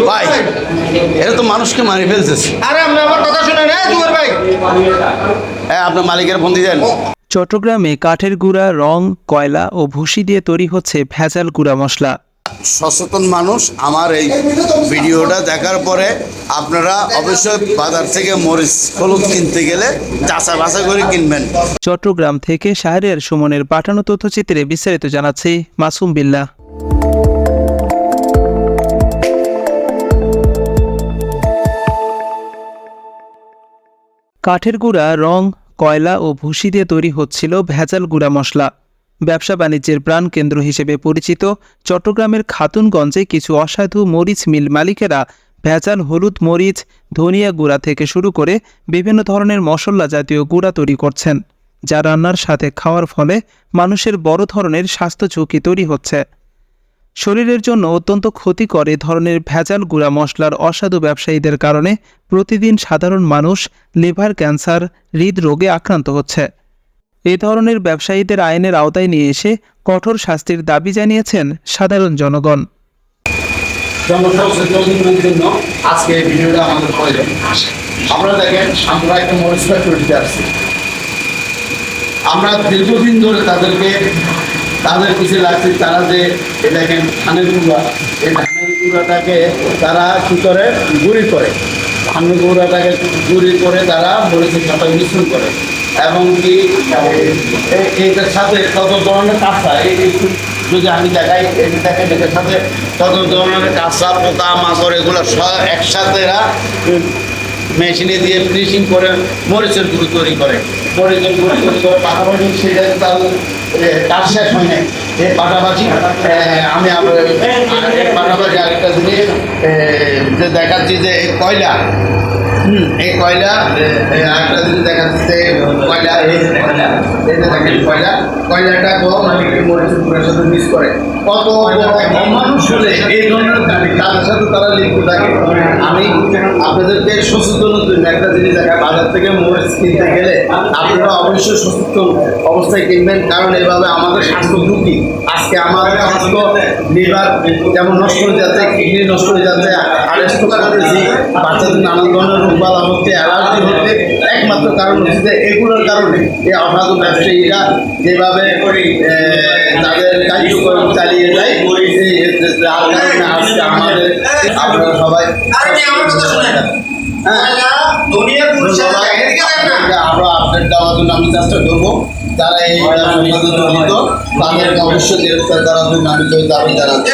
ভাই এটা তো মানুষকে মারি ফেলতেছে। আরে আপনি আমার কথা শুনেন, জুয়ার ভাই। হ্যাঁ, আপনার মালিকের ফোন দিয়ে দেন। চট্টগ্রামে কাঠের গুঁড়া, রং, কয়লা ও ভুসি দিয়ে তৈরি হচ্ছে ভেজাল গুঁড়া মশলা। সচেতন মানুষ আমার এই ভিডিওটা দেখার পরে আপনারা অবশ্যই বাজার থেকে মরিচ হলুদ কিনতে গেলে চাষা বাছা করে কিনবেন। চট্টগ্রাম থেকে শাহরিয়ার সুমনের পাঠানো তথ্যচিত্রে বিস্তারিত জানাচ্ছি মাসুম বিল্লাহ। কাঠের গুঁড়া, রং, কয়লা ও ভুসি দিয়ে তৈরি হচ্ছিল ভেজাল গুঁড়া মশলা। ব্যবসা বাণিজ্যের প্রাণকেন্দ্র হিসেবে পরিচিত চট্টগ্রামের খাতুনগঞ্জে কিছু অসাধু মরিচ মিল মালিকেরা ভেজাল হলুদ মরিচ, ধনিয়া গুঁড়া থেকে শুরু করে বিভিন্ন ধরনের মশলা জাতীয় গুঁড়া তৈরি করছেন, যা রান্নার সাথে খাওয়ার ফলে মানুষের বড় ধরনের স্বাস্থ্য ঝুঁকি তৈরি হচ্ছে। শরীরের জন্য অত্যন্ত ক্ষতিকর এ ধরনের ভেজাল গুঁড়া মশলার অসাধু ব্যবসায়ীদের কারণে প্রতিদিন সাধারণ মানুষ লিভার ক্যান্সার, হৃদরোগে আক্রান্ত হচ্ছে। এ ধরনের ব্যবসায়ীদের আইনের আওতায় নিয়ে এসে কঠোর শাস্তির দাবি জানিয়েছেন সাধারণ জনগণ। জনসচেতনতার জন্য আজকে এই ভিডিওটা আমাদের প্রয়োজন। আপনারা দেখেন, আমরা একটা মরিচ ফ্যাক্টরিতে আসছি। আমরা দীর্ঘদিন ধরে তাদের পিছিয়ে লাগছি। তারা যে দেখেন ধানের গুঁড়া, এই ধানের গুঁড়াটাকে তারা কী করে গুঁড়ি করে, ধানের গুঁড়াটাকে গুঁড়ি করে তারা মরিচের সাথে মিশ্রণ করে, এবং কি এইটার সাথে কত ধরনের কাঁচা, যদি আমি দেখাই দেখেন এটার সাথে কত ধরনের কাঁচা, পোকা মাকড় এগুলো সব একসাথে এরা মেশিনে দিয়ে ফিনিশিং করে মরিচের গুঁড়ো তৈরি করে। মরিচের গুঁড়ো তৈরি করে পাশাপাশি সেটা তার কাজ শেষ হয় না। এই পাশাপাশি আমি পাশাপাশি আরেকটা জিনিস যে দেখাচ্ছি যে এই কয়লা, এই কয়লা আরেকটা জিনিস দেখাচ্ছি যে কয়লা, দেখেন কয়লাটা মরিচের গুঁড়োর সাথে মিক্স করে। কত মানুষ হলে এই ধরনের তাদের সাথে তারা লিপ্ত থাকে। আমি আপনাদেরকে সচেতনের জন্য একটা জিনিস দেখায়, বাজার থেকে মরিচ কিনতে গেলে আপনারা অবশ্যই সচেতন অবস্থায় কিনবেন, কারণ এভাবে আমাদের স্বাস্থ্য ঝুঁকি। আজকে আমাদের স্বাস্থ্য, লিভার যেমন নষ্ট হয়ে যাচ্ছে, কিডনি নষ্ট হয়ে যাচ্ছে, আরেস্ট করতেছি, বাচ্চাদের নানান ধরনের রোগবালা হচ্ছে, অ্যালার্জি হচ্ছে। একমাত্র কারণ হচ্ছে যে এগুলোর কারণে এই অসাধু ব্যবসায়ীরা যেভাবে তাদের কার্যক্রম চালিয়ে যায়, যার কারণে আজকে আমাদের আপনারা সবাই আমরা আপডেট দেওয়ার জন্য আমি চেষ্টা করবো। যারা এই ব্যবসার সাথে জড়িত তাদেরকে অবশ্যই গ্রেফতার করার জন্য আমি দাবি জানাচ্ছি।